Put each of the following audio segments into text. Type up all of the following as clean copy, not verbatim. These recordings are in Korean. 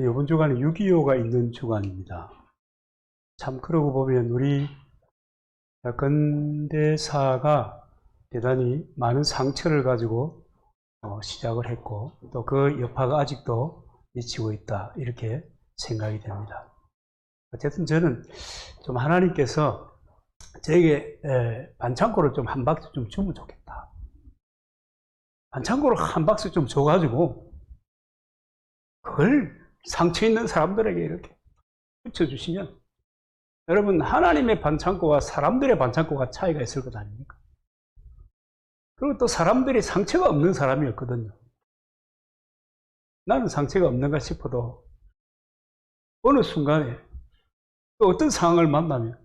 이번 주간에 6.25가 있는 주간입니다. 참 그러고 보면 우리 근대사가 대단히 많은 상처를 가지고 시작을 했고 또 그 여파가 아직도 미치고 있다 이렇게 생각이 됩니다. 어쨌든 저는 좀 하나님께서 저에게 반창고를 좀 한 박스 좀 주면 좋겠다. 반창고를 한 박스 좀 줘가지고 그걸 상처 있는 사람들에게 이렇게 붙여주시면 여러분 하나님의 반창고와 사람들의 반창고가 차이가 있을 것 아닙니까? 그리고 또 사람들이 상처가 없는 사람이었거든요. 나는 상처가 없는가 싶어도 어느 순간에 또 어떤 상황을 만나면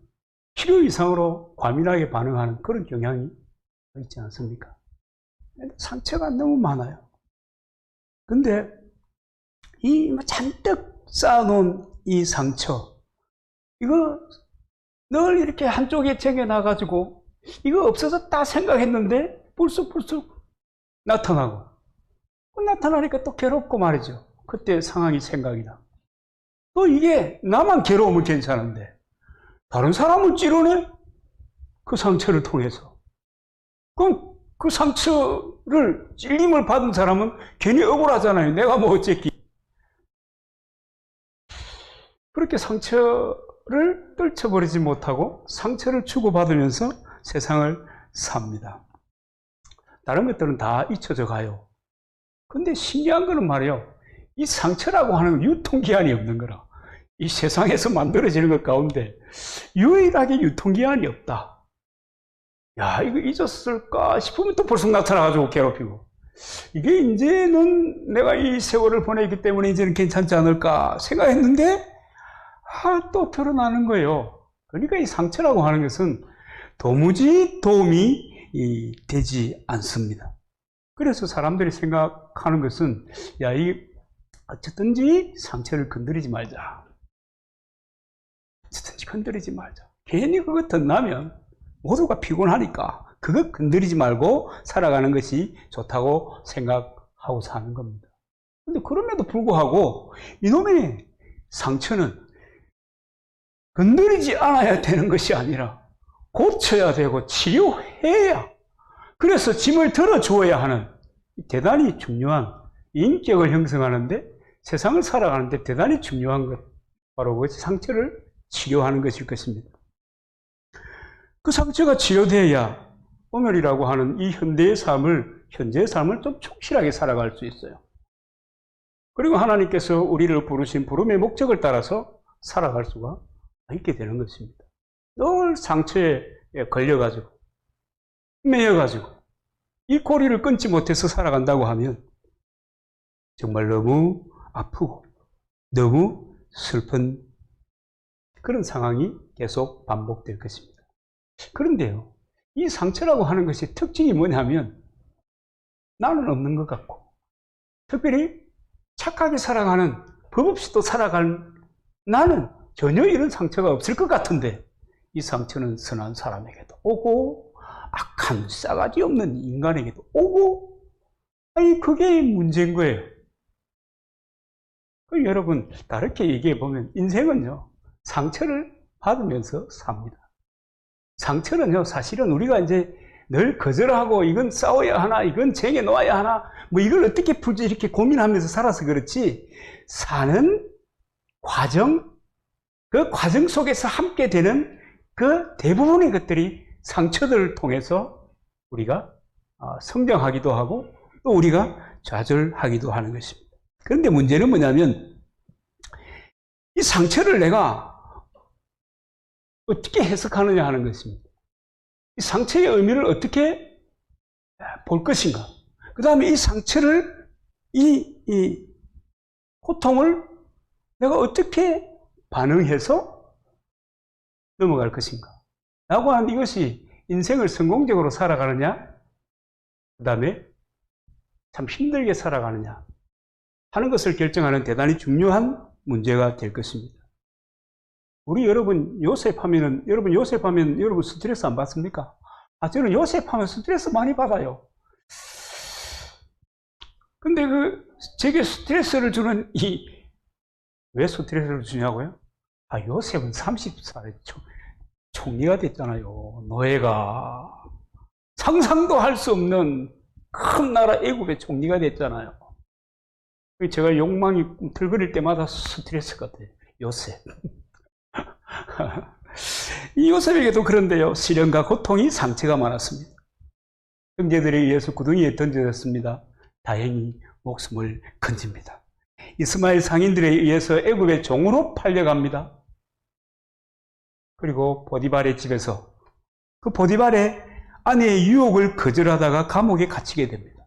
필요 이상으로 과민하게 반응하는 그런 경향이 있지 않습니까? 상처가 너무 많아요. 근데 이 잔뜩 쌓아놓은 이 상처, 이거 늘 이렇게 한쪽에 쟁여놔가지고 이거 없어졌다 생각했는데 불쑥불쑥 나타나고 나타나니까 또 괴롭고 말이죠. 그때 상황이 생각이 나. 또 이게 나만 괴로우면 괜찮은데 다른 사람을 찌르네? 그 상처를 통해서. 그럼 그 상처를 찔림을 받은 사람은 괜히 억울하잖아요. 내가 뭐 어쨌기. 그렇게 상처를 떨쳐버리지 못하고 상처를 주고받으면서 세상을 삽니다. 다른 것들은 다 잊혀져 가요. 근데 신기한 거는 말이에요. 이 상처라고 하는 유통기한이 없는 거라. 이 세상에서 만들어지는 것 가운데 유일하게 유통기한이 없다. 야, 이거 잊었을까 싶으면 또 벌써 나타나가지고 괴롭히고. 이게 이제는 내가 이 세월을 보내기 때문에 이제는 괜찮지 않을까 생각했는데 또 드러나는 거예요. 그러니까 이 상처라고 하는 것은 도무지 도움이 되지 않습니다. 그래서 사람들이 생각하는 것은 어쨌든지 상처를 건드리지 말자. 어쨌든지 건드리지 말자. 괜히 그거 덧나면 모두가 피곤하니까 그거 건드리지 말고 살아가는 것이 좋다고 생각하고 사는 겁니다. 근데 그럼에도 불구하고 이놈의 상처는 건드리지 않아야 되는 것이 아니라 고쳐야 되고 치료해야, 그래서 짐을 들어주어야 하는 대단히 중요한 인격을 형성하는데, 세상을 살아가는데 대단히 중요한 것, 바로 그 상처를 치료하는 것일 것입니다. 그 상처가 치료돼야 오늘이라고 하는 이 현재의 삶을 좀 충실하게 살아갈 수 있어요. 그리고 하나님께서 우리를 부르신 부름의 목적을 따라서 살아갈 수가 있게 되는 것입니다. 늘 상처에 걸려가지고 매여가지고 이 고리를 끊지 못해서 살아간다고 하면 정말 너무 아프고 너무 슬픈 그런 상황이 계속 반복될 것입니다. 그런데요, 이 상처라고 하는 것이 특징이 뭐냐면 나는 없는 것 같고, 특별히 착하게 살아가는, 법 없이 또 살아갈 나는 전혀 이런 상처가 없을 것 같은데 이 상처는 선한 사람에게도 오고 악한 싸가지 없는 인간에게도 오고, 그게 문제인 거예요. 여러분, 다르게 얘기해 보면 인생은요, 상처를 받으면서 삽니다. 상처는요, 사실은 우리가 이제 늘 거절하고 이건 싸워야 하나, 이건 쟁여 놓아야 하나, 뭐 이걸 어떻게 풀지 이렇게 고민하면서 살아서 그렇지, 사는 과정, 그 과정 속에서 함께 되는 그 대부분의 것들이 상처들을 통해서 우리가 성장하기도 하고 또 우리가 좌절하기도 하는 것입니다. 그런데 문제는 뭐냐면 이 상처를 내가 어떻게 해석하느냐 하는 것입니다. 이 상처의 의미를 어떻게 볼 것인가. 그 다음에 이 상처를, 이 고통을 내가 어떻게 반응해서 넘어갈 것인가 라고 하는, 이것이 인생을 성공적으로 살아가느냐, 그 다음에 참 힘들게 살아가느냐 하는 것을 결정하는 대단히 중요한 문제가 될 것입니다. 우리 여러분 요셉하면 여러분 스트레스 안 받습니까? 저는 요셉하면 스트레스 많이 받아요. 근데 제게 스트레스를 주는 이 왜 스트레스를 주냐고요? 요셉은 30살에 총리가 됐잖아요. 노예가. 상상도 할 수 없는 큰 나라 애굽의 총리가 됐잖아요. 제가 욕망이 꿈틀거릴 때마다 스트레스 같아요. 요셉. 이 요셉에게도 그런데요. 시련과 고통이 상처가 많았습니다. 형제들에 의해서 구덩이에 던져졌습니다. 다행히 목숨을 건집니다. 이스마엘 상인들에 의해서 애굽의 종으로 팔려갑니다. 그리고 보디발의 집에서 그 보디발의 아내의 유혹을 거절하다가 감옥에 갇히게 됩니다.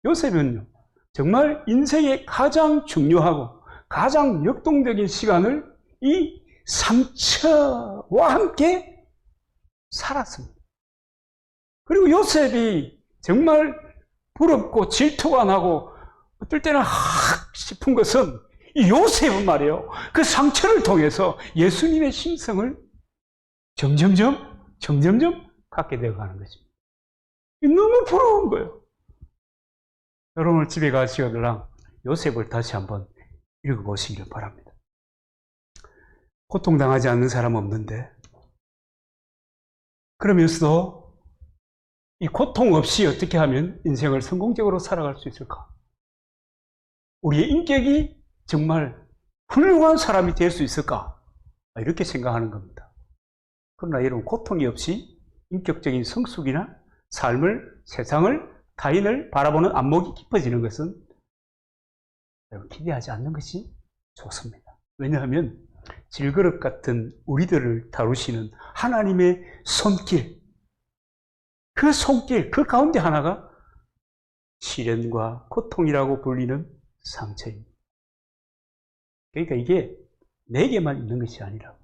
요셉은요, 정말 인생의 가장 중요하고 가장 역동적인 시간을 이 상처와 함께 살았습니다. 그리고 요셉이 정말 부럽고 질투가 나고 어떨 때는 싶은 것은 이 요셉은 말이에요. 그 상처를 통해서 예수님의 심성을 점점점 갖게 되어가는 것입니다. 너무 부러운 거예요. 여러분 집에 가시거들랑 요셉을 다시 한번 읽어보시길 바랍니다. 고통당하지 않는 사람 없는데 그러면서도 이 고통 없이 어떻게 하면 인생을 성공적으로 살아갈 수 있을까? 우리의 인격이 정말 훌륭한 사람이 될 수 있을까? 이렇게 생각하는 겁니다. 그러나 여러분 고통이 없이 인격적인 성숙이나 삶을, 세상을, 타인을 바라보는 안목이 깊어지는 것은 여러분 기대하지 않는 것이 좋습니다. 왜냐하면 질그릇 같은 우리들을 다루시는 하나님의 손길, 그 손길, 그 가운데 하나가 시련과 고통이라고 불리는 상처입니다. 그러니까 이게 내게만 있는 것이 아니라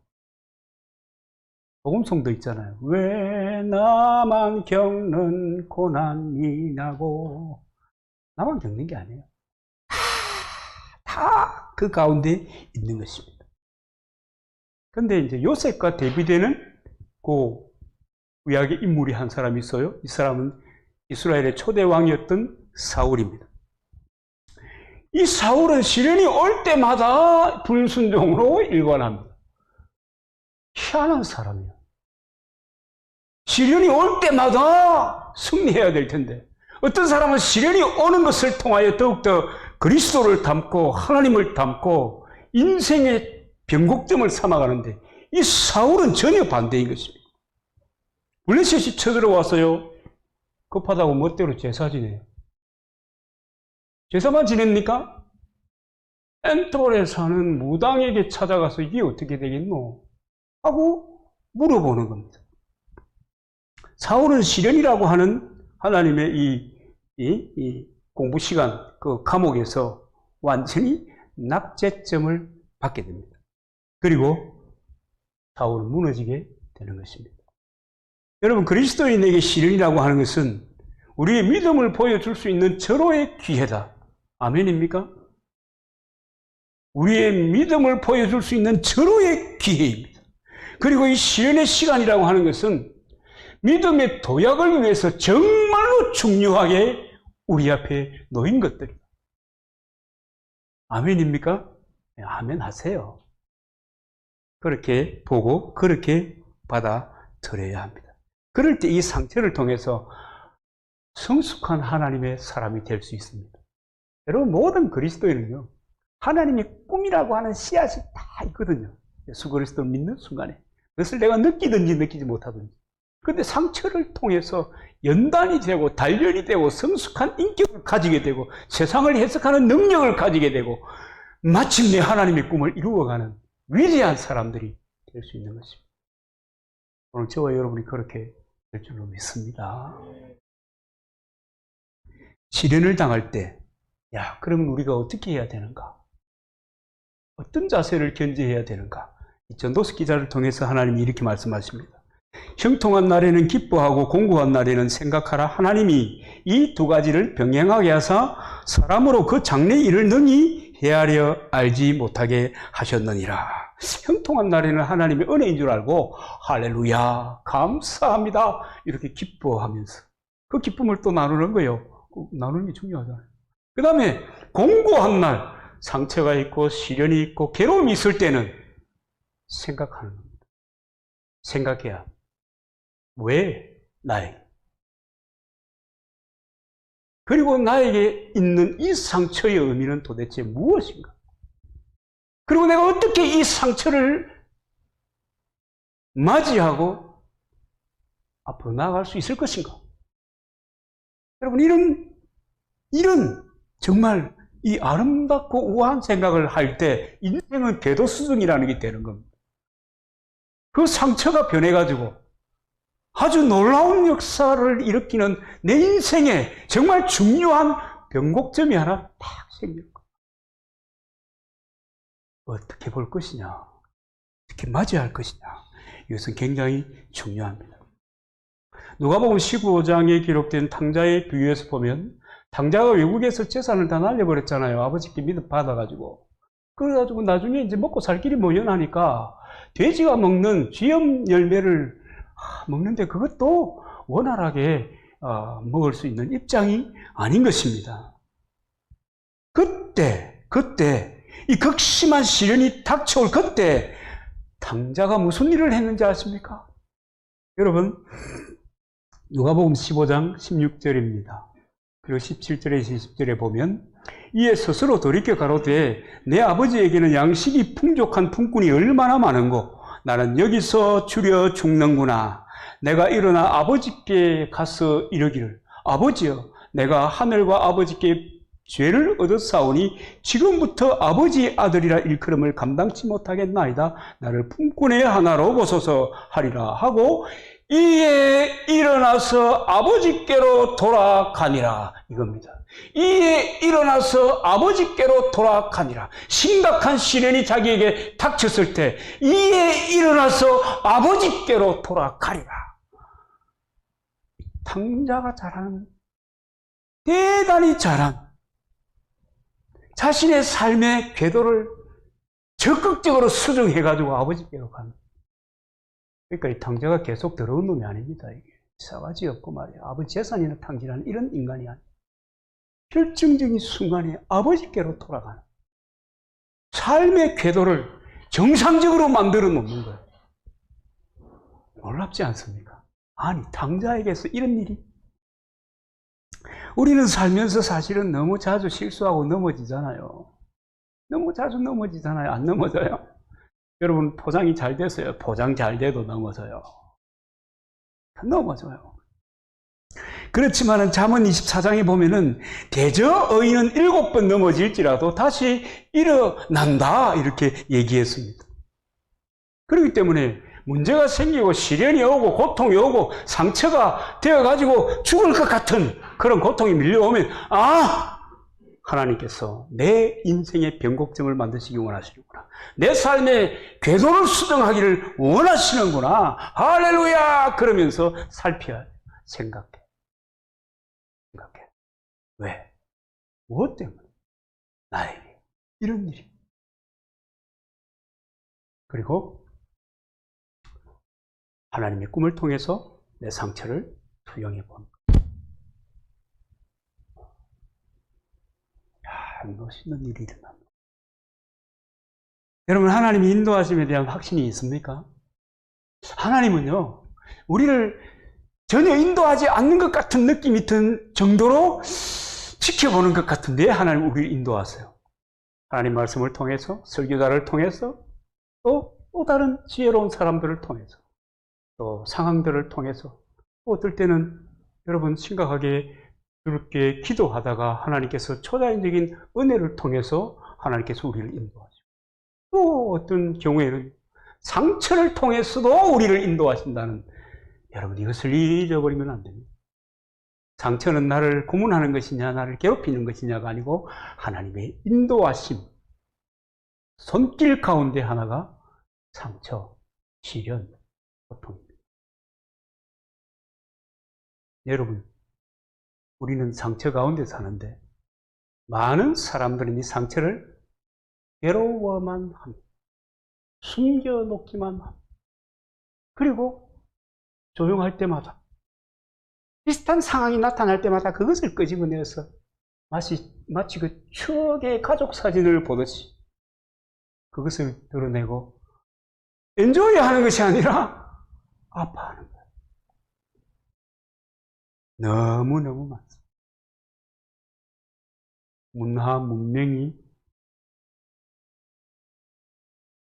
복음송도 있잖아요. 왜 나만 겪는 고난이 나고. 나만 겪는 게 아니에요. 다 그 가운데 있는 것입니다. 그런데 이제 요셉과 대비되는 그 구약의 인물이 한 사람이 있어요. 이 사람은 이스라엘의 초대 왕이었던 사울입니다. 이 사울은 시련이 올 때마다 불순종으로 일관합니다. 희한한 사람이에요. 시련이 올 때마다 승리해야 될 텐데 어떤 사람은 시련이 오는 것을 통하여 더욱더 그리스도를 닮고 하나님을 닮고 인생의 변곡점을 삼아가는데 이 사울은 전혀 반대인 것입니다. 블레셋이 쳐들어와서요. 급하다고 멋대로 제사 지내요. 제사만 지냅니까? 엔톨에 사는 무당에게 찾아가서 이게 어떻게 되겠노? 하고 물어보는 겁니다. 사울은 시련이라고 하는 하나님의 이 공부 시간, 그 감옥에서 완전히 낙제점을 받게 됩니다. 그리고 사울은 무너지게 되는 것입니다. 여러분, 그리스도인에게 시련이라고 하는 것은 우리의 믿음을 보여줄 수 있는 절호의 기회다. 아멘입니까? 우리의 믿음을 보여줄 수 있는 절호의 기회입니다. 그리고 이 시련의 시간이라고 하는 것은 믿음의 도약을 위해서 정말로 중요하게 우리 앞에 놓인 것들이다. 아멘입니까? 네, 아멘 하세요. 그렇게 보고 그렇게 받아들여야 합니다. 그럴 때 이 상처를 통해서 성숙한 하나님의 사람이 될 수 있습니다. 여러분, 모든 그리스도인은요, 하나님의 꿈이라고 하는 씨앗이 다 있거든요. 예수 그리스도를 믿는 순간에. 그것을 내가 느끼든지 느끼지 못하든지. 그런데 상처를 통해서 연단이 되고 단련이 되고 성숙한 인격을 가지게 되고 세상을 해석하는 능력을 가지게 되고 마침내 하나님의 꿈을 이루어가는 위대한 사람들이 될 수 있는 것입니다. 오늘 저와 여러분이 그렇게 될 줄로 믿습니다. 시련을 당할 때, 그러면 우리가 어떻게 해야 되는가? 어떤 자세를 견지해야 되는가? 이 전도서 기자를 통해서 하나님이 이렇게 말씀하십니다. 형통한 날에는 기뻐하고 공고한 날에는 생각하라. 하나님이 이 두 가지를 병행하게 하사 사람으로 그 장래의 일을 능히 헤아려 알지 못하게 하셨느니라. 형통한 날에는 하나님의 은혜인 줄 알고 할렐루야 감사합니다 이렇게 기뻐하면서 그 기쁨을 또 나누는 거예요. 나누는 게 중요하잖아요. 그 다음에 공고한 날, 상처가 있고 시련이 있고 괴로움이 있을 때는 생각하는 겁니다. 생각해야. 왜 나에게? 그리고 나에게 있는 이 상처의 의미는 도대체 무엇인가? 그리고 내가 어떻게 이 상처를 맞이하고 앞으로 나아갈 수 있을 것인가? 여러분, 이런 정말 이 아름답고 우아한 생각을 할 때 인생은 궤도수정이라는 게 되는 겁니다. 그 상처가 변해가지고 아주 놀라운 역사를 일으키는 내 인생에 정말 중요한 변곡점이 하나 딱 생기는 거예요. 어떻게 볼 것이냐, 어떻게 맞이할 것이냐, 이것은 굉장히 중요합니다. 누가복음 15장에 기록된 탕자의 비유에서 보면 탕자가 외국에서 재산을 다 날려버렸잖아요. 아버지께 믿음 받아가지고. 그래가지고 나중에 이제 먹고 살 길이 모연하니까 돼지가 먹는 쥐염 열매를 먹는데 그것도 원활하게 먹을 수 있는 입장이 아닌 것입니다. 그때 이 극심한 시련이 닥쳐올 그때 탕자가 무슨 일을 했는지 아십니까? 여러분, 누가복음 15장 16절입니다. 그리고 17절에서 20절에 보면 이에 스스로 돌이켜 가로되 내 아버지에게는 양식이 풍족한 품꾼이 얼마나 많은고 나는 여기서 줄여 죽는구나. 내가 일어나 아버지께 가서 이르기를 아버지여 내가 하늘과 아버지께 죄를 얻었사오니 지금부터 아버지의 아들이라 일컬음을 감당치 못하겠나이다. 나를 품꾼의 하나로 보소서 하리라 하고 이에 일어나서 아버지께로 돌아가니라 이겁니다. 이에 일어나서 아버지께로 돌아가니라. 심각한 시련이 자기에게 닥쳤을 때 이에 일어나서 아버지께로 돌아가리라. 탕자가 잘하는, 대단히 잘한 자신의 삶의 궤도를 적극적으로 수정해가지고 아버지께로 가는. 그러니까 이 탕자가 계속 더러운 놈이 아닙니다. 이게 싸가지 없고 말이야. 아버지 재산이나 탕진하는 이런 인간이 아니야. 결정적인 순간에 아버지께로 돌아가는 삶의 궤도를 정상적으로 만들어 놓는 거예요. 놀랍지 않습니까? 아니, 탕자에게서 이런 일이? 우리는 살면서 사실은 너무 자주 실수하고 넘어지잖아요. 너무 자주 넘어지잖아요. 안 넘어져요? 여러분, 포장이 잘 됐어요. 포장 잘 돼도 넘어져요. 넘어져요. 그렇지만은 잠언 24장에 보면은 대저 어인은 7번 넘어질지라도 다시 일어난다 이렇게 얘기했습니다. 그렇기 때문에 문제가 생기고 시련이 오고 고통이 오고 상처가 되어가지고 죽을 것 같은 그런 고통이 밀려오면 하나님께서 내 인생의 변곡점을 만드시기 원하시는구나. 내 삶의 궤도를 수정하기를 원하시는구나. 할렐루야! 그러면서 살펴야 생각해. 왜? 무엇 때문에? 나에게 이런 일이. 그리고 하나님의 꿈을 통해서 내 상처를 투영해 보는 거예요. 멋있는 일이 일어납니다. 여러분, 하나님의 인도하심에 대한 확신이 있습니까? 하나님은요, 우리를 전혀 인도하지 않는 것 같은 느낌이 든 정도로 지켜보는 것 같은데 하나님 우리를 인도하세요. 하나님 말씀을 통해서, 설교자를 통해서, 또 다른 지혜로운 사람들을 통해서, 또 상황들을 통해서, 또 어떨 때는 여러분 심각하게 그렇게 기도하다가 하나님께서 초자연적인 은혜를 통해서 하나님께서 우리를 인도하시고, 또 어떤 경우에는 상처를 통해서도 우리를 인도하신다는, 여러분 이것을 잊어버리면 안 됩니다. 상처는 나를 고문하는 것이냐 나를 괴롭히는 것이냐가 아니고 하나님의 인도하심, 손길 가운데 하나가 상처, 시련, 고통입니다. 여러분, 우리는 상처 가운데 사는데 많은 사람들은 이 상처를 괴로워만 합니다. 숨겨놓기만 합니다. 그리고 조용할 때마다, 비슷한 상황이 나타날 때마다 그것을 끄집어내서 마치 그 추억의 가족 사진을 보듯이 그것을 드러내고 엔조이 하는 것이 아니라 아파하는 거예요. 너무너무 많습니다. 문화, 문명이,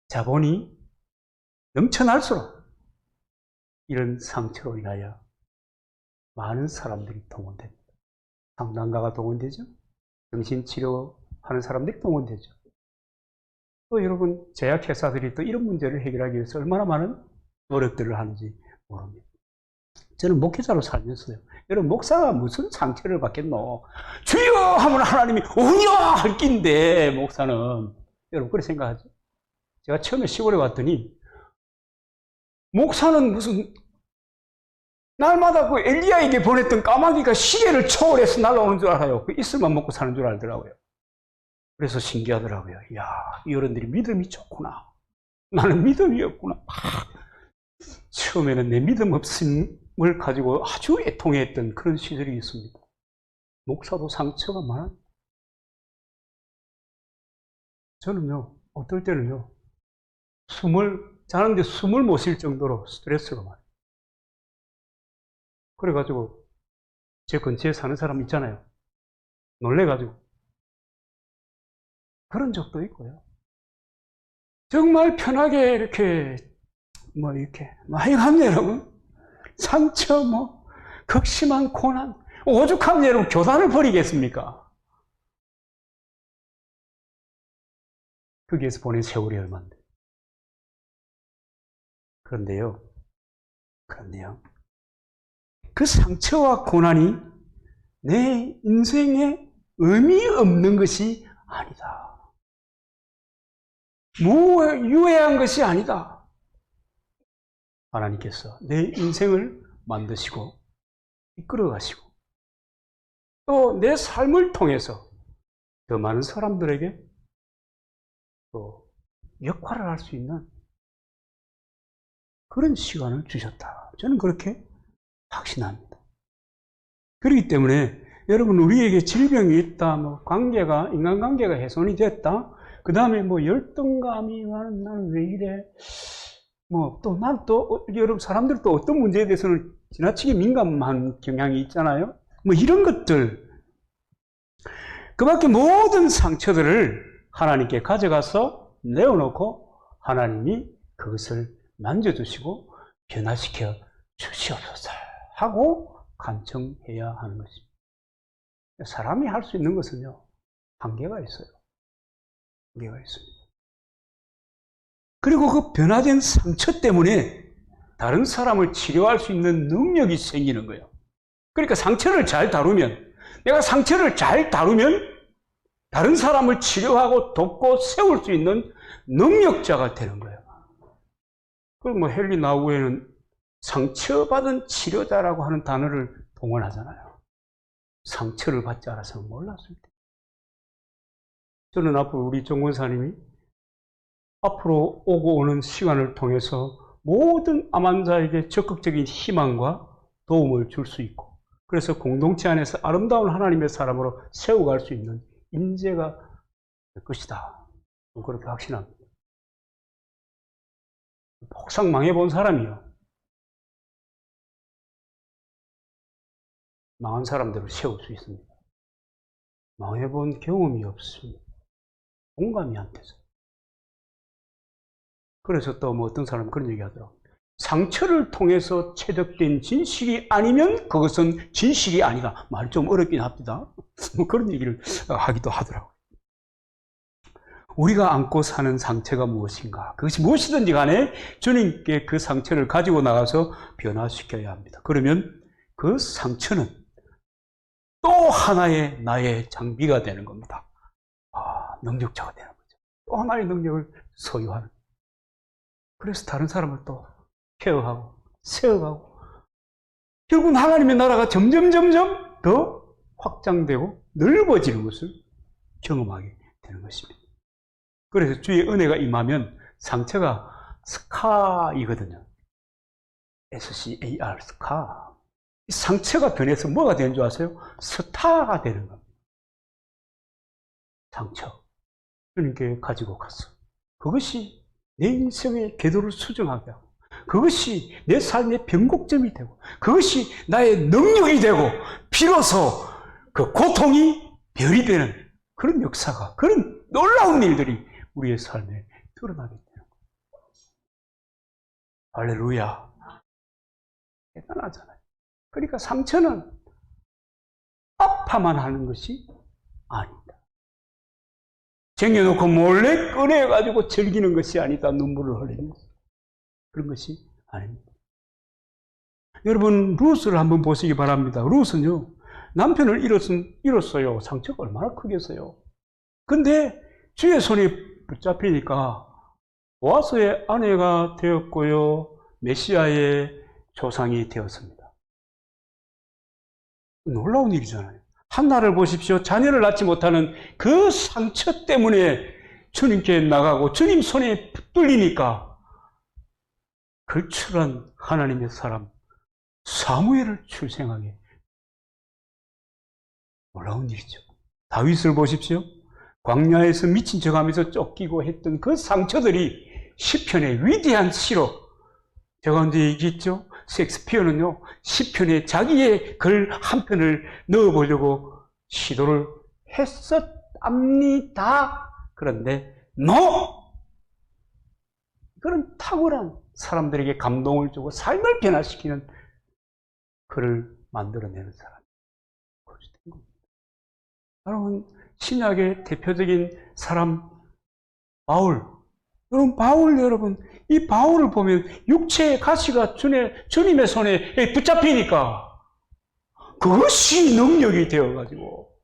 자본이 넘쳐날수록 이런 상처로 인하여 많은 사람들이 동원됩니다. 상담가가 동원되죠. 정신치료하는 사람들이 동원되죠. 또 여러분, 제약회사들이 또 이런 문제를 해결하기 위해서 얼마나 많은 노력들을 하는지 모릅니다. 저는 목회자로 살면서요. 여러분, 목사가 무슨 상처를 받겠노? 주여! 하면 하나님이 오냐! 할 낀데, 목사는. 여러분, 그렇게 생각하죠? 제가 처음에 시골에 왔더니, 목사는 무슨, 날마다 그 엘리야에게 보냈던 까마귀가 시계를 초월해서 날아오는 줄 알아요. 그 이슬만 먹고 사는 줄 알더라고요. 그래서 신기하더라고요. 이야, 이 어른들이 믿음이 좋구나. 나는 믿음이 없구나. 처음에는 내 믿음 없음을 가지고 아주 애통해했던 그런 시절이 있습니다. 목사도 상처가 많아요. 저는요, 어떨 때는요, 자는데 숨을 못 쉴 정도로 스트레스가 많아요. 그래가지고, 제 근처에 사는 사람 있잖아요. 놀래가지고. 그런 적도 있고요. 정말 편하게 이렇게, 하여간 여러분, 상처, 극심한 고난, 오죽하면 여러분, 교단을 버리겠습니까? 거기에서 보낸 세월이 얼마인데. 그런데요. 그 상처와 고난이 내 인생에 의미 없는 것이 아니다. 무유해한 것이 아니다. 하나님께서 내 인생을 만드시고 이끌어 가시고 또 내 삶을 통해서 더 많은 사람들에게 또 역할을 할 수 있는 그런 시간을 주셨다. 저는 그렇게 확신합니다. 그렇기 때문에 여러분, 우리에게 질병이 있다, 인간관계가 훼손이 됐다, 그 다음에 열등감이, 나는 왜 이래, 여러분, 사람들도 어떤 문제에 대해서는 지나치게 민감한 경향이 있잖아요. 이런 것들, 그 밖에 모든 상처들을 하나님께 가져가서 내어놓고 하나님이 그것을 만져주시고 변화시켜 주시옵소서 하고 간청해야 하는 것입니다. 사람이 할 수 있는 것은요, 한계가 있어요. 한계가 있습니다. 그리고 그 변화된 상처 때문에 다른 사람을 치료할 수 있는 능력이 생기는 거예요. 그러니까 상처를 잘 다루면, 내가 상처를 잘 다루면 다른 사람을 치료하고 돕고 세울 수 있는 능력자가 되는 거예요. 그리고 헨리 나우에는 상처받은 치료자라고 하는 단어를 동원하잖아요. 상처를 받지 않아서는 몰랐을 때. 저는 앞으로 우리 정 권사님이 앞으로 오고 오는 시간을 통해서 모든 암 환자에게 적극적인 희망과 도움을 줄 수 있고, 그래서 공동체 안에서 아름다운 하나님의 사람으로 세워갈 수 있는 인재가 될 것이다. 그렇게 확신합니다. 폭삭 망해본 사람이요, 망한 사람들을 세울 수 있습니다. 망해본 경험이 없습니다. 공감이 안 돼서. 그래서 또 어떤 사람은 그런 얘기 하더라고요. 상처를 통해서 체득된 진실이 아니면 그것은 진실이 아니다. 말이 좀 어렵긴 합니다. 그런 얘기를 하기도 하더라고요. 우리가 안고 사는 상처가 무엇인가? 그것이 무엇이든지 간에 주님께 그 상처를 가지고 나가서 변화시켜야 합니다. 그러면 그 상처는 또 하나의 나의 장비가 되는 겁니다. 능력자가 되는 거죠. 또 하나의 능력을 소유하는. 그래서 다른 사람을 또 케어하고 세워가고 결국은 하나님의 나라가 점점 더 확장되고 넓어지는 것을 경험하게 되는 것입니다. 그래서 주의 은혜가 임하면 상처가 스카이거든요. SCAR, 스카. 이 상처가 변해서 뭐가 되는 줄 아세요? 스타가 되는 겁니다. 상처, 주님께 가지고 갔어. 그것이 내 인생의 궤도를 수정하게 하고, 그것이 내 삶의 변곡점이 되고, 그것이 나의 능력이 되고, 비로소 그 고통이 별이 되는 그런 역사가, 그런 놀라운 일들이 우리의 삶에 드러나게 되는 거예요. 할렐루야. 대단하잖아요. 그러니까 상처는 아파만 하는 것이 아니다. 쟁여놓고 몰래 꺼내가지고 즐기는 것이 아니다. 눈물을 흘리는 것. 그런 것이 아닙니다. 여러분, 루스를 한번 보시기 바랍니다. 루스는요, 남편을 잃었어요. 상처가 얼마나 크겠어요. 근데 주의 손에 붙잡히니까 보아스의 아내가 되었고요, 메시아의 조상이 되었습니다. 놀라운 일이잖아요. 한나를 보십시오. 자녀를 낳지 못하는 그 상처 때문에 주님께 나가고 주님 손에 붙들리니까 걸출한 하나님의 사람 사무엘을 출생하게. 놀라운 일이죠. 다윗을 보십시오. 광야에서 미친 척하면서 쫓기고 했던 그 상처들이 시편의 위대한 시로 저 가운데 얘기했죠. 셰익스피어는요, 시편에 자기의 글 한 편을 넣어보려고 시도를 했었답니다. 그런데 그런 탁월한 사람들에게 감동을 주고 삶을 변화시키는 글을 만들어내는 사람. 여러분, 신약의 대표적인 사람 바울. 여러분, 이 바울을 보면 육체의 가시가 주님의 손에 붙잡히니까 그것이 능력이 되어가지고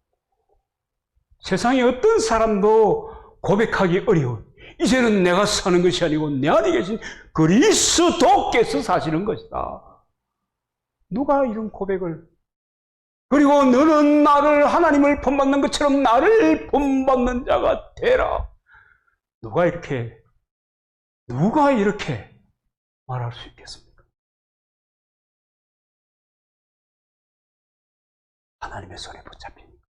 세상에 어떤 사람도 고백하기 어려운, 이제는 내가 사는 것이 아니고 내 안에 계신 그리스도께서 사시는 것이다. 누가 이런 고백을, 그리고 너는 나를, 하나님을 본받는 것처럼 나를 본받는 자가 되라. 누가 이렇게 말할 수 있겠습니까? 하나님의 손에 붙잡히니까,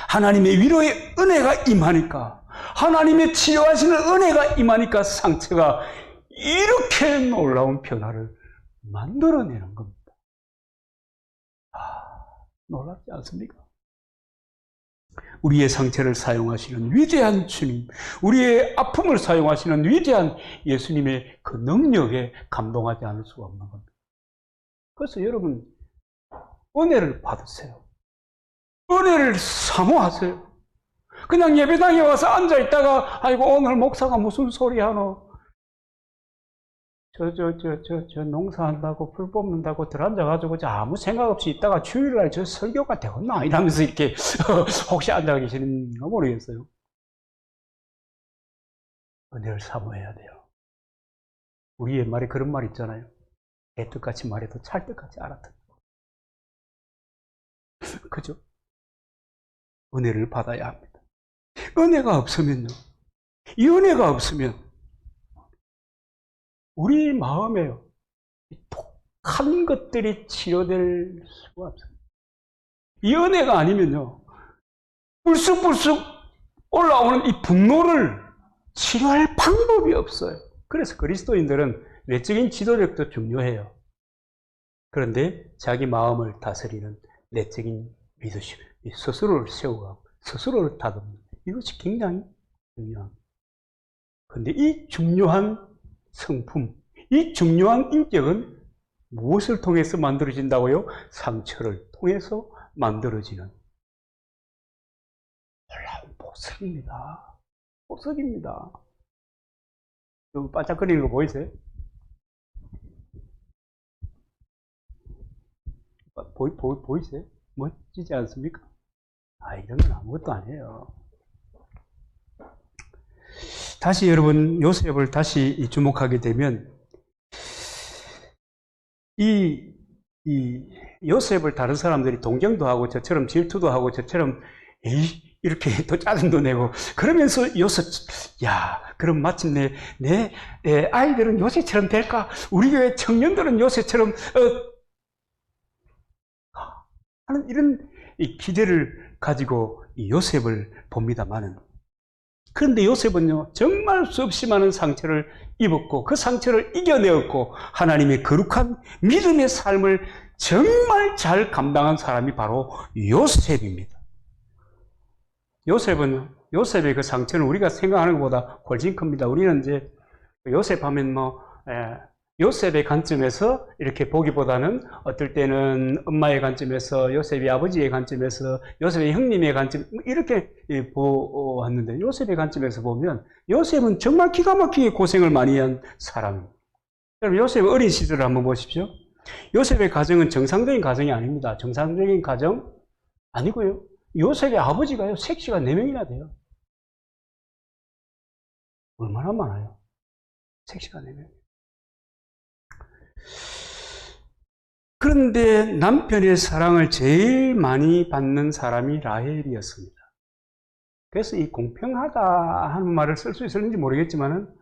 하나님의 위로의 은혜가 임하니까, 하나님의 치료하시는 은혜가 임하니까 상처가 이렇게 놀라운 변화를 만들어내는 겁니다. 놀랍지 않습니까? 우리의 상처를 사용하시는 위대한 주님, 우리의 아픔을 사용하시는 위대한 예수님의 그 능력에 감동하지 않을 수가 없는 겁니다. 그래서 여러분, 은혜를 받으세요. 은혜를 사모하세요. 그냥 예배당에 와서 앉아있다가, 아이고, 오늘 목사가 무슨 소리 하노? 저 농사한다고, 풀 뽑는다고 들어앉아가지고, 아무 생각 없이 있다가 주일날 저 설교가 되겠나? 이러면서 이렇게, 혹시 앉아 계시는가 모르겠어요. 은혜를 사모해야 돼요. 우리의 말에 그런 말 있잖아요. 개떡같이 말해도 찰떡같이 알아듣는 거. 그죠? 은혜를 받아야 합니다. 은혜가 없으면요. 이 은혜가 없으면 우리 마음에요, 독한 것들이 치료될 수가 없습니다. 이 은혜가 아니면요, 불쑥불쑥 올라오는 이 분노를 치료할 방법이 없어요. 그래서 그리스도인들은 내적인 지도력도 중요해요. 그런데 자기 마음을 다스리는 내적인 리더십, 스스로를 세우고 스스로를 다듬는, 이것이 굉장히 중요합니다. 그런데 이 중요한 성품, 이 중요한 인격은 무엇을 통해서 만들어진다고요? 상처를 통해서 만들어지는 놀라운 보석입니다. 보석입니다. 여기 반짝거리는 거 보이세요? 보이세요? 멋지지 않습니까? 이런 건 아무것도 아니에요. 다시 여러분, 요셉을 다시 주목하게 되면, 이 요셉을 다른 사람들이 동경도 하고, 저처럼 질투도 하고, 저처럼, 이렇게 또 짜증도 내고, 그러면서 요셉, 그럼 마침내 내 아이들은 요셉처럼 될까? 우리 교회 청년들은 요셉처럼, 하는 이런 기대를 가지고 이 요셉을 봅니다만은. 그런데 요셉은요, 정말 수없이 많은 상처를 입었고, 그 상처를 이겨내었고, 하나님의 거룩한 믿음의 삶을 정말 잘 감당한 사람이 바로 요셉입니다. 요셉의 그 상처는 우리가 생각하는 것보다 훨씬 큽니다. 우리는 이제 요셉 하면 요셉의 관점에서 이렇게 보기보다는 어떨 때는 엄마의 관점에서, 요셉의 아버지의 관점에서, 요셉의 형님의 관점, 이렇게 보았는데, 요셉의 관점에서 보면 요셉은 정말 기가 막히게 고생을 많이 한 사람입니다. 여러분, 요셉의 어린 시절을 한번 보십시오. 요셉의 가정은 정상적인 가정이 아닙니다. 정상적인 가정 아니고요. 요셉의 아버지가요, 색시가 4명이나 돼요. 얼마나 많아요? 색시가 4명. 그런데 남편의 사랑을 제일 많이 받는 사람이 라헬이었습니다. 그래서 이 공평하다 하는 말을 쓸 수 있었는지 모르겠지만은,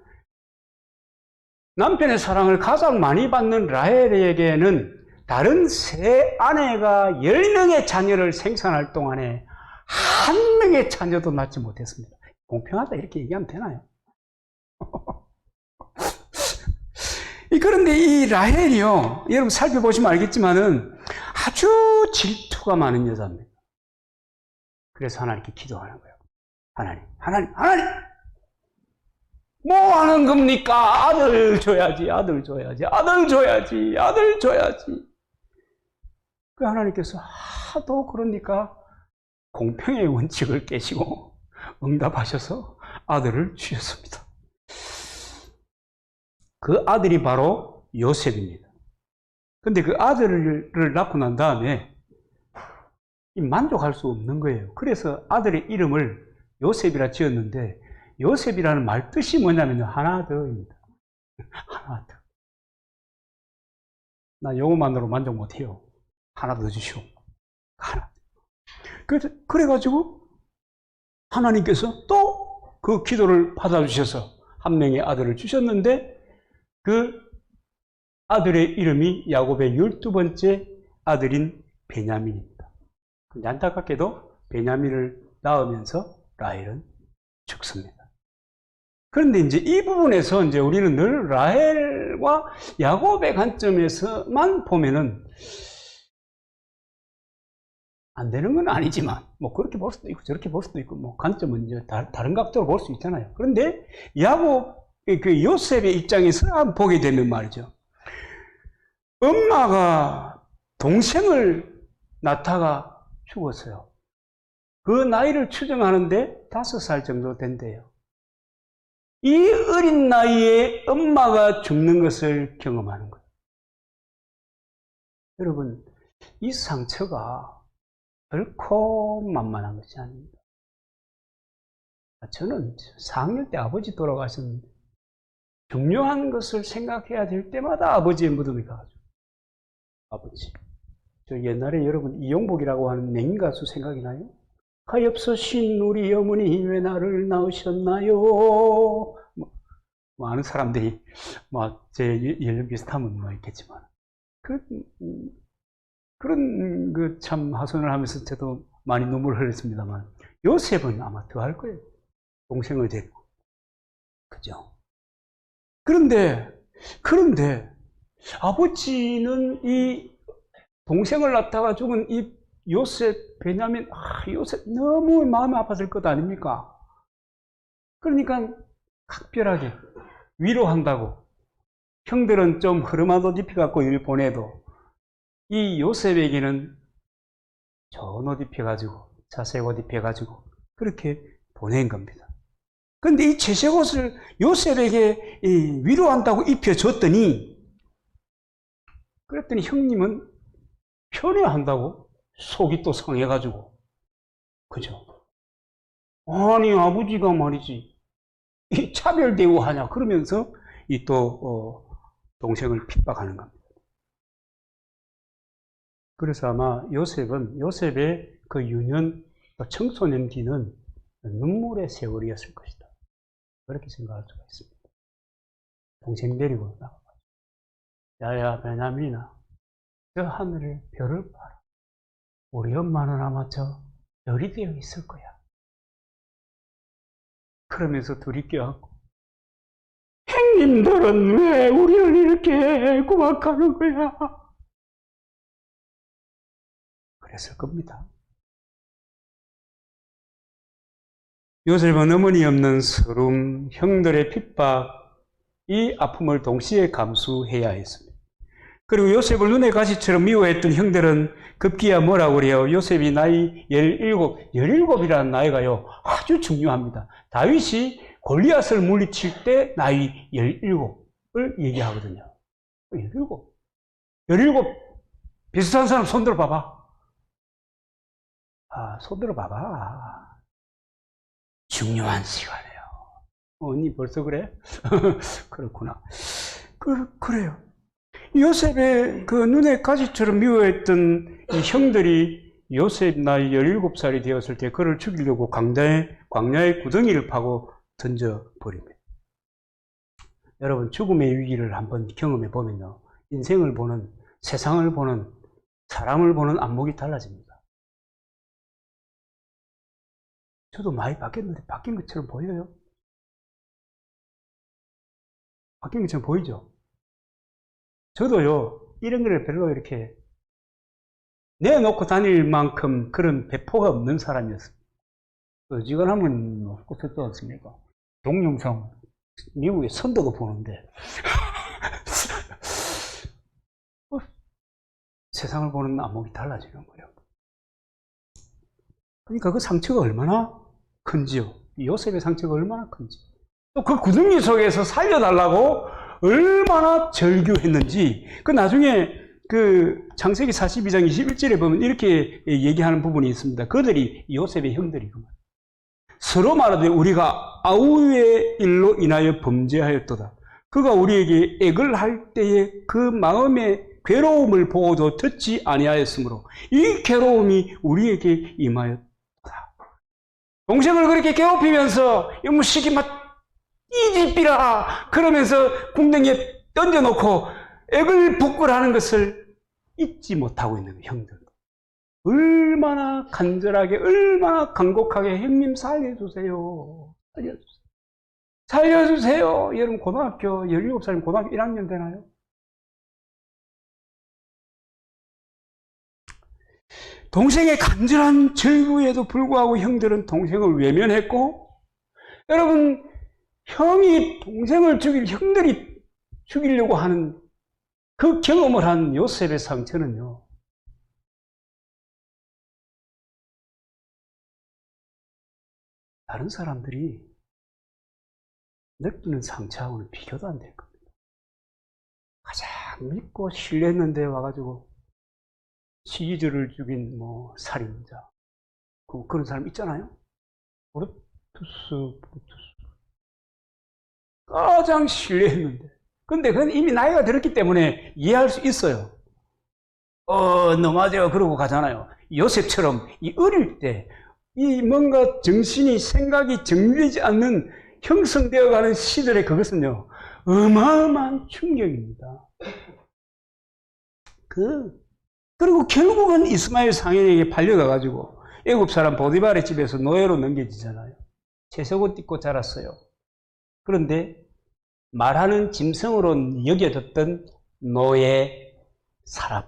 남편의 사랑을 가장 많이 받는 라헬에게는 다른 세 아내가 10명의 자녀를 생산할 동안에 한 명의 자녀도 낳지 못했습니다. 공평하다 이렇게 얘기하면 되나요? 그런데 이 라헬이요, 여러분 살펴보시면 알겠지만은 아주 질투가 많은 여자입니다. 그래서 하나님께 기도하는 거예요. 하나님, 뭐 하는 겁니까? 아들 줘야지. 그 하나님께서 하도 그러니까 공평의 원칙을 깨시고 응답하셔서 아들을 주셨습니다. 그 아들이 바로 요셉입니다. 근데 그 아들을 낳고 난 다음에 만족할 수 없는 거예요. 그래서 아들의 이름을 요셉이라 지었는데, 요셉이라는 말 뜻이 뭐냐면 하나 더입니다. 하나 더. 나 요거만으로 만족 못해요. 하나 더 주시오. 하나 더. 그래가지고 하나님께서 또 그 기도를 받아주셔서 한 명의 아들을 주셨는데, 그 아들의 이름이 야곱의 12번째 아들인 베냐민입니다. 근데 안타깝게도 베냐민을 낳으면서 라헬은 죽습니다. 그런데 이제 이 부분에서 이제 우리는 늘 라헬과 야곱의 관점에서만 보면은 안 되는 건 아니지만, 뭐 그렇게 볼 수도 있고 저렇게 볼 수도 있고, 뭐 관점은 이제 다른 각도로 볼 수 있잖아요. 그런데 그 요셉의 입장에서 한번 보게 되면 말이죠. 엄마가 동생을 낳다가 죽었어요. 그 나이를 추정하는데 5살 정도 된대요. 이 어린 나이에 엄마가 죽는 것을 경험하는 거예요. 여러분, 이 상처가 결코 만만한 것이 아닙니다. 저는 4학년 때 아버지 돌아가셨는데, 중요한 것을 생각해야 될 때마다 아버지의 무덤에 가가지고, 아버지. 저 옛날에 여러분 이용복이라고 하는 맹인 가수 생각이 나요? 가엾으신 우리 어머니 왜 나를 낳으셨나요? 뭐 아는 사람들이 제 연령 비슷하면 뭐 있겠지만, 그런 그 참 하소연을 하면서 저도 많이 눈물을 흘렸습니다만, 요셉은 아마 더 할 거예요. 동생을 데리고. 그죠? 그런데 아버지는 이 동생을 낳다가 죽은 이 요셉, 베냐민, 요셉 너무 마음이 아팠을 것 아닙니까? 그러니까 각별하게 위로한다고, 형들은 좀 흐름한 옷 입혀갖고 일 보내도 이 요셉에게는 좋은 옷 입혀가지고, 자색 옷 입혀가지고 그렇게 보낸 겁니다. 그런데 이 채색 옷을 요셉에게 위로한다고 입혀줬더니, 그랬더니 형님은 편애한다고 속이 또 상해가지고, 그죠? 아니 아버지가 말이지 이 차별 대우하냐 그러면서 이 또 동생을 핍박하는 겁니다. 그래서 아마 요셉의 그 유년, 또 청소년기는 눈물의 세월이었을 것이다. 그렇게 생각할 수가 있습니다. 동생 데리고 나가가지고, 야야 베냐민아, 저 하늘의 별을 봐라. 우리 엄마는 아마 저 별이 되어 있을 거야. 그러면서 둘이 껴안고, 형님들은 왜 우리를 이렇게 구박하는 거야? 그랬을 겁니다. 요셉은 어머니 없는 서름, 형들의 핍박, 이 아픔을 동시에 감수해야 했습니다. 그리고 요셉을 눈의 가시처럼 미워했던 형들은 급기야 뭐라고 그래요? 요셉이 나이 17이라는 나이가요, 아주 중요합니다. 다윗이 골리앗을 물리칠 때 나이 17을 얘기하거든요. 17. 비슷한 사람 손들어 봐봐. 손들어 봐봐. 중요한 시간이에요. 언니 벌써 그래? 그렇구나. 그래요. 요셉의 그 눈의 가시처럼 미워했던 이 형들이 요셉 나이 17살이 되었을 때 그를 죽이려고 광야의 구덩이를 파고 던져버립니다. 여러분, 죽음의 위기를 한번 경험해 보면요, 인생을 보는, 세상을 보는, 사람을 보는 안목이 달라집니다. 저도 많이 바뀌었는데 바뀐 것처럼 보여요? 바뀐 것처럼 보이죠? 저도요, 이런 걸 별로 이렇게 내놓고 다닐 만큼 그런 배포가 없는 사람이었습니다. 어지간하면 없고 듣지 않습니까? 동영상, 미국에 선도가 보는데, 세상을 보는 안목이 달라지는 거예요. 그러니까 그 상처가 얼마나 큰지요. 요셉의 상처가 얼마나 큰지. 또 그 구덩이 속에서 살려달라고 얼마나 절규했는지, 그 나중에 그 창세기 42장 21절에 보면 이렇게 얘기하는 부분이 있습니다. 그들이 요셉의 형들이구만. 서로 말하되 우리가 아우의 일로 인하여 범죄하였도다. 그가 우리에게 액을 할 때에 그 마음의 괴로움을 보고도 듣지 아니하였으므로 이 괴로움이 우리에게 임하였다. 동생을 그렇게 괴롭히면서 무식이 막 이집비라 그러면서 궁뎅이에 던져놓고 액을 북굴하는 것을 잊지 못하고 있는 형들. 얼마나 간절하게, 얼마나 간곡하게 형님 살려주세요. 살려주세요. 살려주세요. 여러분 고등학교 17살이면 고등학교 1학년 되나요? 동생의 간절한 절규에도 불구하고 형들은 동생을 외면했고, 여러분 형이 동생을 형들이 죽이려고 하는 그 경험을 한 요셉의 상처는요, 다른 사람들이 느끼는 상처하고는 비교도 안 될 겁니다. 가장 믿고 신뢰했는데 와가지고 시기들을 죽인 살인자, 그런 사람 있잖아요. 브루투스. 가장 신뢰했는데. 근데 그건 이미 나이가 들었기 때문에 이해할 수 있어요. 너 맞아요. 그러고 가잖아요. 요셉처럼 이 어릴 때 이 뭔가 정신이, 생각이 정리되지 않는 형성되어가는 시절에 그것은요, 어마어마한 충격입니다. 그리고 결국은 이스마엘 상인에게 팔려가가지고 애굽 사람 보디발의 집에서 노예로 넘겨지잖아요. 채석옷 입고 자랐어요. 그런데 말하는 짐승으로 여겨졌던 노예 사람,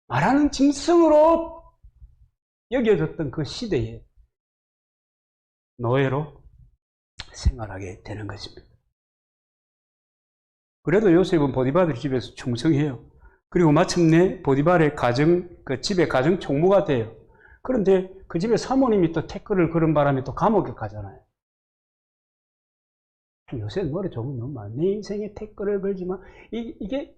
말하는 짐승으로 여겨졌던 그 시대에 노예로 생활하게 되는 것입니다. 그래도 요셉은 보디발의 집에서 충성해요. 그리고 마침내 보디발의 그 집의 가정 총무가 돼요. 그런데 그 집에 사모님이 또 태클을 걸은 바람에 또 감옥에 가잖아요. 요새 노래 좋으면 너무 많아. 내 인생에 태클을 걸지만, 이게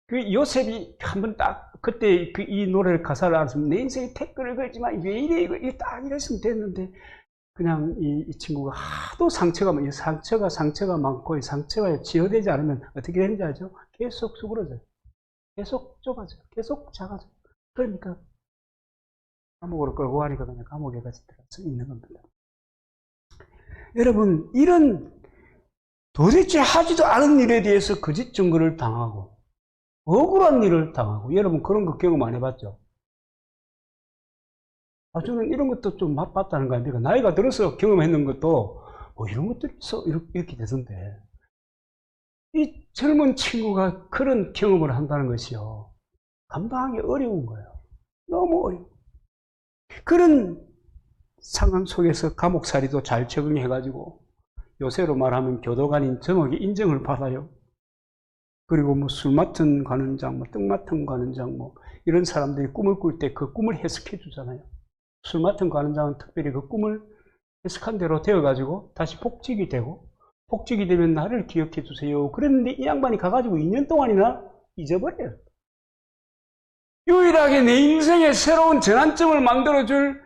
그 요셉이 한번 딱 그때 이 노래를 가사를 알았으면 내 인생에 태클을 걸지만 왜 이래, 이거 딱 이랬으면 됐는데, 그냥 이 친구가 하도 상처가 많고 이 상처가 치유되지 않으면 어떻게 되는지 알죠? 계속 수그러져요. 계속 좁아져요. 계속 작아져요. 그러니까 감옥으로 끌고 가니까 그냥 감옥에 같이 들어서 있는 겁니다. 여러분, 이런 도대체 하지도 않은 일에 대해서 거짓 증거를 당하고 억울한 일을 당하고, 여러분 그런 거 경험 안 해봤죠? 저는 이런 것도 좀 맛봤다는 거 아닙니까? 나이가 들어서 경험했는 것도 뭐 이런 것들이 있어. 이렇게 되던데. 이 젊은 친구가 그런 경험을 한다는 것이요. 감당하기 어려운 거예요. 너무 어려워. 그런 상황 속에서 감옥살이도 잘 적응해가지고 요새로 말하면 교도관인 정옥의 인정을 받아요. 그리고 뭐 술 맡은 관원장, 뭐 떡 맡은 관원장, 뭐 이런 사람들이 꿈을 꿀 때 그 꿈을 해석해 주잖아요. 술 맡은 관원장은 특별히 그 꿈을 해석한 대로 되어가지고 다시 복직이 되고, 복직이 되면 나를 기억해 주세요. 그랬는데 이 양반이 가가지고 2년 동안이나 잊어버려요. 유일하게 내 인생에 새로운 전환점을 만들어줄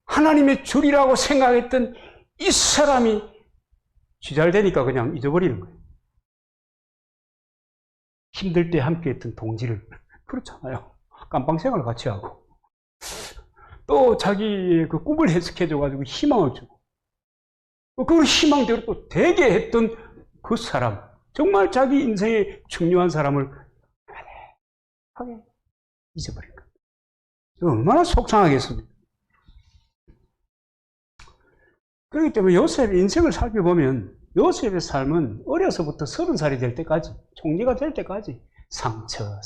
하나님의 줄이라고 생각했던 이 사람이 쥐잘되니까 그냥 잊어버리는 거예요. 힘들 때 함께 했던 동지를. 그렇잖아요. 깜빵생활 같이 하고. 또 자기 그 꿈을 해석해줘가지고 희망을 주고. 그 희망대로 또 되게 했던 그 사람. 정말 자기 인생에 중요한 사람을 하게 잊어버린 겁니다. 얼마나 속상하겠습니까? 그렇기 때문에 요셉의 인생을 살펴보면 요셉의 삶은 어려서부터 30살이 될 때까지, 총리가 될 때까지 상처,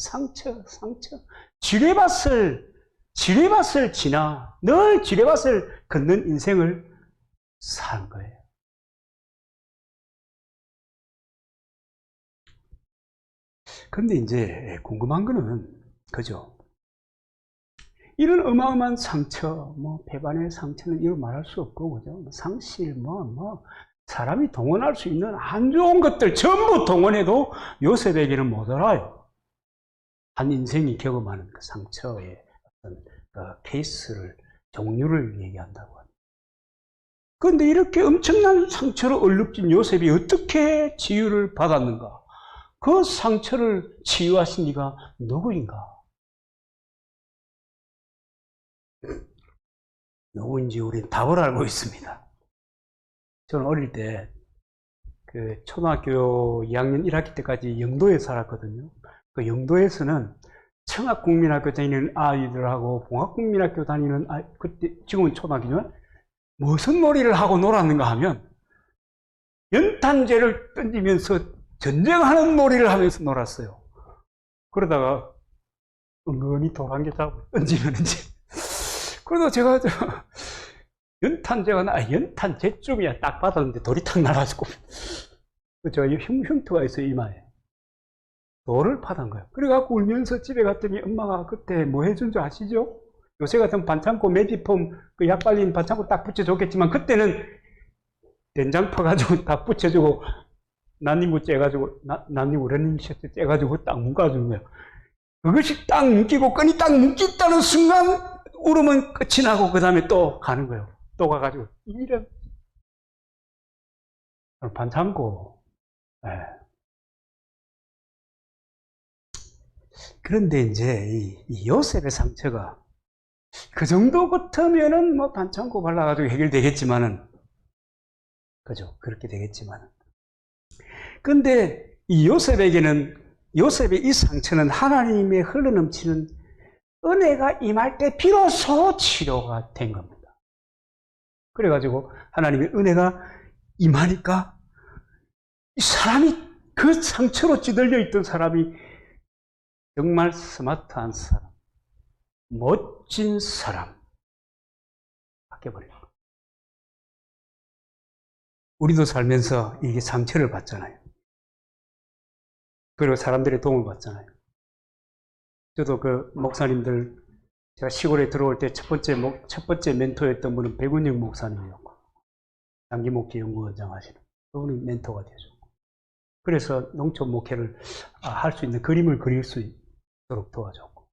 지뢰밭을 지나 늘 지뢰밭을 걷는 인생을 산 거예요. 그런데 이제 궁금한 거는 그죠? 이런 어마어마한 상처, 뭐 배반의 상처는 이런 말할 수 없고, 그죠? 상실, 사람이 동원할 수 있는 안 좋은 것들 전부 동원해도 요셉에게는 못 알아요. 한 인생이 경험하는 그 상처의 어떤 그 케이스를, 종류를 얘기한다고 합니다. 그런데 이렇게 엄청난 상처로 얼룩진 요셉이 어떻게 치유를 받았는가? 그 상처를 치유하신 이가 누구인가? 누구인지 우리는 답을 알고 있습니다. 저는 어릴 때 그 초등학교 2학년 1학기 때까지 영도에 살았거든요. 그 영도에서는 청학국민학교 다니는 아이들하고 봉학국민학교 다니는 그때 지금은 초등학교지만 무슨 놀이를 하고 놀았는가 하면 연탄재를 던지면서 전쟁하는 놀이를 하면서 놀았어요. 그러다가 은근히 돌 한 개 잡고 던지면 이제 그러다 제가 연탄재쯤이야 딱 받았는데 돌이 탁 날아가지고 제가 흉터가 있어요, 이마에. 돌을 파단 거예요. 그래갖고 울면서 집에 갔더니 엄마가 그때 뭐 해준 줄 아시죠? 요새 같은 반창고 매디폼 그 약 발린 반창고 딱 붙여줬겠지만 그때는 된장 퍼가지고 딱 붙여주고 난닝구 째가지고 난닝구 러닝 셔츠 째가지고 딱 묶어주는 거예요. 그것이 딱 묶이고 끈이 딱 묶였다는 순간 울으면 끝이 나고 그 다음에 또 가는 거예요. 또 가가지고 이런 반창고. 네. 그런데 이제 이 요셉의 상처가 그 정도 같으면은 뭐 반창고 발라가지고 해결되겠지만은, 그죠? 그렇게 되겠지만은. 근데 이 요셉의 이 상처는 하나님의 흘러넘치는 은혜가 임할 때 비로소 치료가 된 겁니다. 그래가지고 하나님의 은혜가 임하니까 이 사람이 그 상처로 찌들려 있던 사람이 정말 스마트한 사람, 멋진 사람 바뀌어버려요. 우리도 살면서 이게 상처를 받잖아요. 그리고 사람들의 도움을 받잖아요. 저도 그 목사님들, 제가 시골에 들어올 때 첫 번째 멘토였던 분은 백운영 목사님이었고, 장기 목회 연구원장 하시는 그분이 멘토가 되셨고, 그래서 농촌 목회를 할 수 있는 그림을 그릴 수 있도록 도와줬고,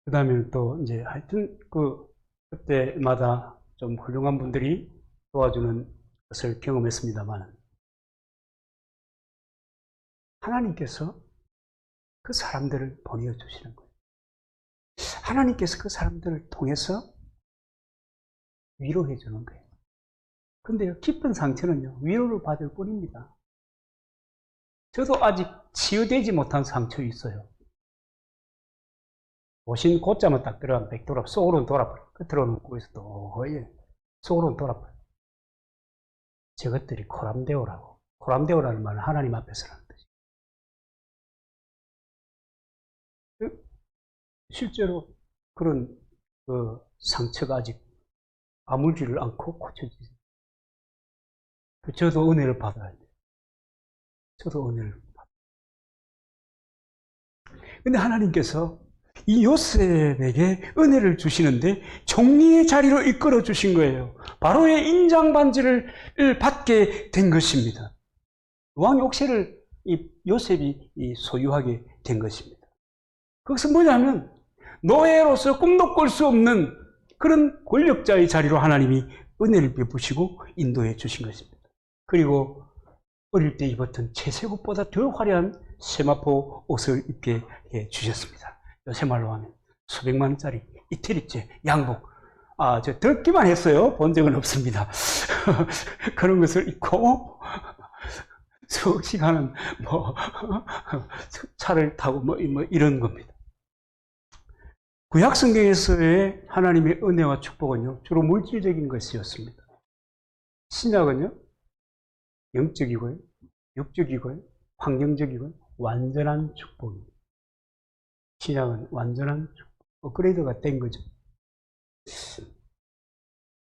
그 다음에 또 이제 하여튼 그때마다 좀 훌륭한 분들이 도와주는 것을 경험했습니다만, 하나님께서 그 사람들을 보내주시는 거예요. 하나님께서 그 사람들을 통해서 위로해 주는 거예요. 근데 깊은 상처는요, 위로를 받을 뿐입니다. 저도 아직 치유되지 못한 상처 있어요. 오신 곧자만 딱 들어가면 백돌아 속으로 돌아버려. 끝으로는 꼬여서 또 속으로는 돌아봐요. 저것들이 코람데오라고. 코람데오라는 말은 하나님 앞에서라는 뜻이에요. 실제로 그런 상처가 아직 아물지를 않고 고쳐지죠. 저도 은혜를 받아야 돼요. 저도 은혜를 받아요. 근데 하나님께서 이 요셉에게 은혜를 주시는데 총리의 자리로 이끌어 주신 거예요. 바로의 인장 반지를 받게 된 것입니다. 왕 옥새를 이 요셉이 소유하게 된 것입니다. 그것은 뭐냐면 노예로서 꿈도 꿀 수 없는 그런 권력자의 자리로 하나님이 은혜를 베푸시고 인도해 주신 것입니다. 그리고 어릴 때 입었던 채색옷보다 더 화려한 세마포 옷을 입게 해 주셨습니다. 요새 말로 하면 수백만 원짜리 이태리째 양복. 저 듣기만 했어요. 본 적은 없습니다. 그런 것을 입고 수억 시간은 차를 타고 이런 겁니다. 구약 성경에서의 하나님의 은혜와 축복은요, 주로 물질적인 것이었습니다. 신약은요, 영적이고요, 육적이고요, 환경적이고요, 완전한 축복입니다. 신약은 완전한 업그레이드가 된 거죠.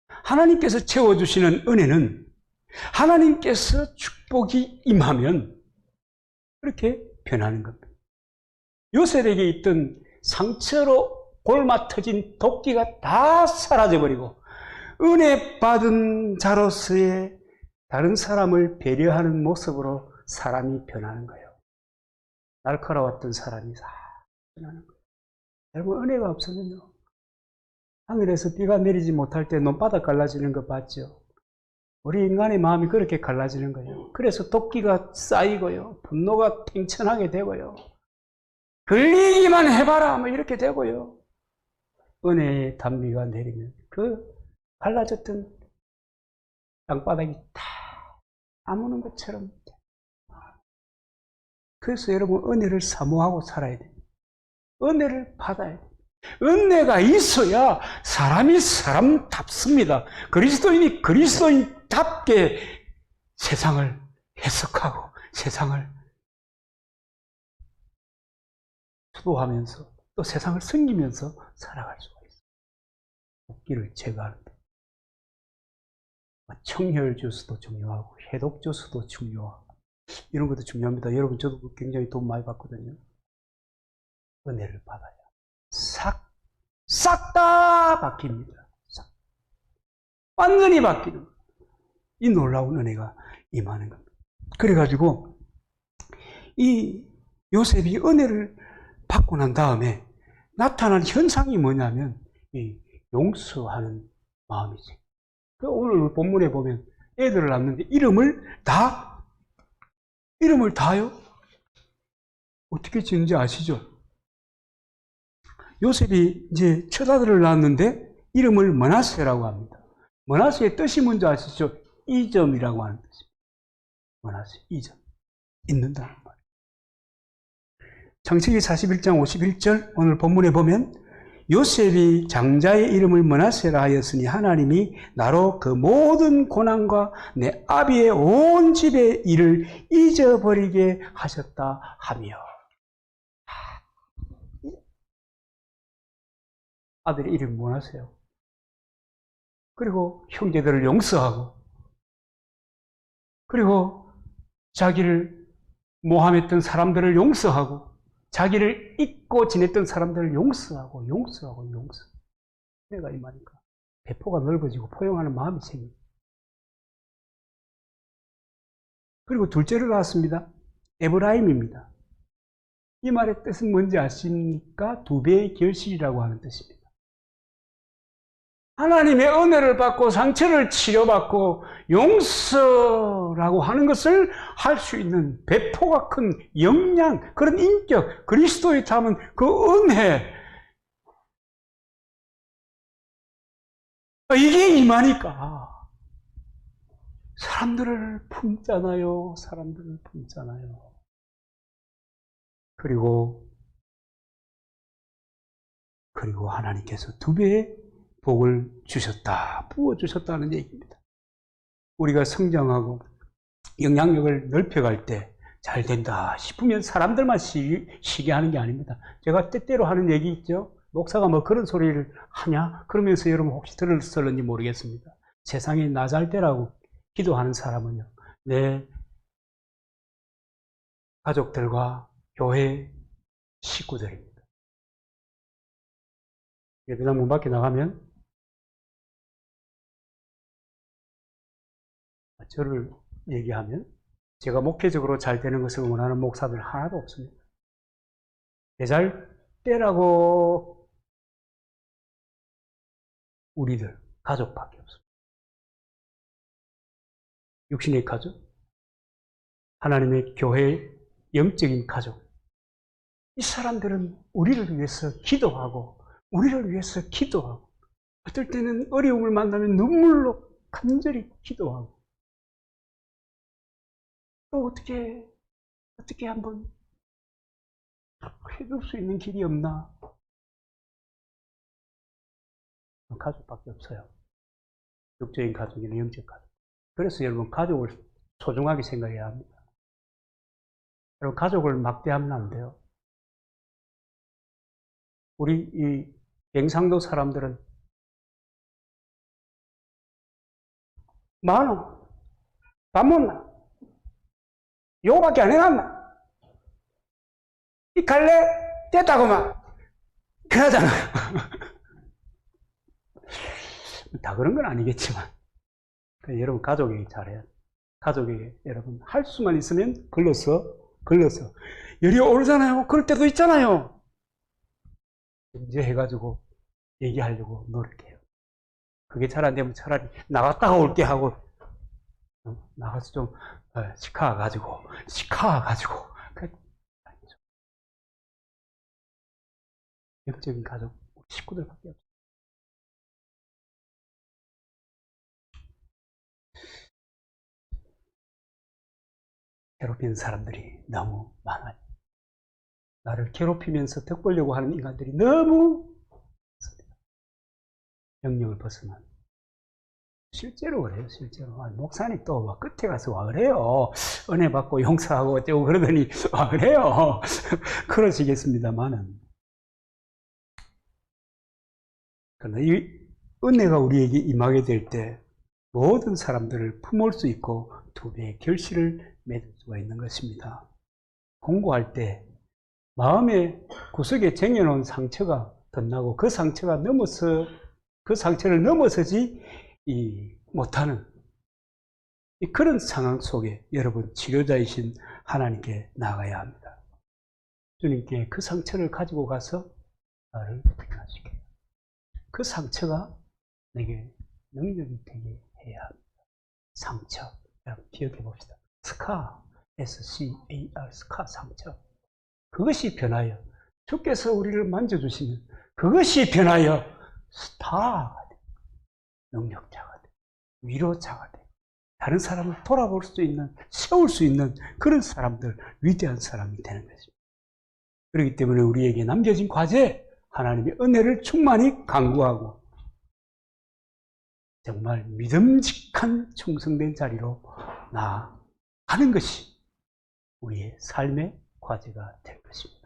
하나님께서 채워주시는 은혜는 하나님께서 축복이 임하면 그렇게 변하는 겁니다. 요셉에게 있던 상처로 골마 터진 도끼가 다 사라져버리고 은혜 받은 자로서의 다른 사람을 배려하는 모습으로 사람이 변하는 거예요. 날카로웠던 사람이 다 변하는 거예요. 여러분, 은혜가 없으면요, 하늘에서 비가 내리지 못할 때 논바닥 갈라지는 거 봤죠? 우리 인간의 마음이 그렇게 갈라지는 거예요. 그래서 도끼가 쌓이고요, 분노가 팽천하게 되고요, 걸리기만 해봐라 이렇게 되고요, 은혜의 단비가 내리면 그 갈라졌던 땅바닥이 다 아무는 것처럼. 그래서 여러분, 은혜를 사모하고 살아야 돼요. 은혜를 받아야 돼요. 은혜가 있어야 사람이 사람답습니다. 그리스도인이 그리스도인답게 세상을 해석하고 세상을 수도하면서 또 세상을 섬기면서 살아갈 수가 있어요. 도끼를 제거하는데 청혈주스도 중요하고 해독주스도 중요하고 이런 것도 중요합니다. 여러분, 저도 굉장히 돈 많이 받거든요. 은혜를 받아야 싹 다 바뀝니다. 완전히 바뀌는 거예요. 이 놀라운 은혜가 임하는 겁니다. 그래가지고 이 요셉이 은혜를 받고 난 다음에 나타난 현상이 뭐냐면 이 용서하는 마음이지. 오늘 본문에 보면 애들을 낳는데 이름을 다요? 어떻게 지은지 아시죠? 요셉이 이제 첫 아들을 낳았는데 이름을 므낫세라고 합니다. 므낫세의 뜻이 뭔지 아시죠? 이점이라고 하는 뜻입니다. 므낫세, 이점. 잊는다는 말이에요. 창세기 41장 51절 오늘 본문에 보면 요셉이 장자의 이름을 므낫세라 하였으니 하나님이 나로 그 모든 고난과 내 아비의 온 집의 일을 잊어버리게 하셨다 하며. 아들의 이름이 므낫세요. 그리고 형제들을 용서하고, 그리고 자기를 모함했던 사람들을 용서하고, 자기를 잊고 지냈던 사람들을 용서하고. 내가 이말이니까 배포가 넓어지고 포용하는 마음이 생깁니다. 그리고 둘째를 낳았습니다. 에브라임입니다. 이 말의 뜻은 뭔지 아십니까? 두 배의 결실이라고 하는 뜻입니다. 하나님의 은혜를 받고 상처를 치료받고 용서라고 하는 것을 할 수 있는 배포가 큰 역량, 그런 인격, 그리스도의 담은 그 은혜, 이게 임하니까 사람들을 품잖아요. 그리고 하나님께서 두 배의 복을 주셨다, 부어주셨다는 얘기입니다. 우리가 성장하고 영향력을 넓혀갈 때 잘 된다 싶으면 사람들만 시게 하는 게 아닙니다. 제가 때때로 하는 얘기 있죠. 목사가 뭐 그런 소리를 하냐? 그러면서 여러분 혹시 들었을는지 모르겠습니다. 세상에 나 잘 되라고 기도하는 사람은요, 내 가족들과 교회 식구들입니다. 예배당 문 밖에 나가면 저를 얘기하면 제가 목회적으로 잘 되는 것을 원하는 목사들 하나도 없습니다. 내 잘 되라고 우리들 가족밖에 없습니다. 육신의 가족, 하나님의 교회의 영적인 가족. 이 사람들은 우리를 위해서 기도하고 우리를 위해서 기도하고 어떨 때는 어려움을 만나면 눈물로 간절히 기도하고 또 어떻게 한번 해줄 수 있는 길이 없나? 가족밖에 없어요. 육적인 가족이나 영적 가족. 그래서 여러분 가족을 소중하게 생각해야 합니다. 여러분 가족을 막대하면 안 돼요. 우리 이 경상도 사람들은 많아. 밥 먹나? 요거밖에 안 해놨나? 이 갈래? 됐다고만. 그러잖아. 다 그런 건 아니겠지만. 여러분, 가족에게 잘해야 돼. 가족에게 여러분, 할 수만 있으면 걸러서. 열이 오르잖아요. 그럴 때도 있잖아요. 이제 해가지고 얘기하려고 노력해요. 그게 잘 안 되면 차라리 나갔다가 올게 하고, 나가서 좀, 시카가지고. 영적인 가족, 식구들밖에 없어요. 괴롭히는 사람들이 너무 많아요. 나를 괴롭히면서 덕 보려고 하는 인간들이 너무 많습니다. 영역을 벗어난. 실제로 그래요, 실제로. 목사님 또 끝에 가서 와 그래요. 은혜 받고 용서하고 어쩌고 그러더니 와 그래요. 그러시겠습니다만은. 그러나 이 은혜가 우리에게 임하게 될 때 모든 사람들을 품을 수 있고 두 배의 결실을 맺을 수가 있는 것입니다. 공부할 때 마음의 구석에 쟁여놓은 상처가 덧나고 그 상처를 넘어서지 못하는 그런 상황 속에 여러분 치료자이신 하나님께 나아가야 합니다. 주님께 그 상처를 가지고 가서 나를 변화시켜요. 그 상처가 내게 능력이 되게 해야 합니다. 상처, 여러분 기억해 봅시다. 스카, S-C-A-R, 스카, 상처. 그것이 변하여 주께서 우리를 만져주시면 그것이 변하여 스타가 돼. 능력자가 돼. 위로자가 돼. 다른 사람을 돌아볼 수 있는, 세울 수 있는 그런 사람들, 위대한 사람이 되는 것입니다. 그렇기 때문에 우리에게 남겨진 과제, 하나님의 은혜를 충만히 간구하고 정말 믿음직한 충성된 자리로 나아가는 것이 우리의 삶의 과제가 될 것입니다.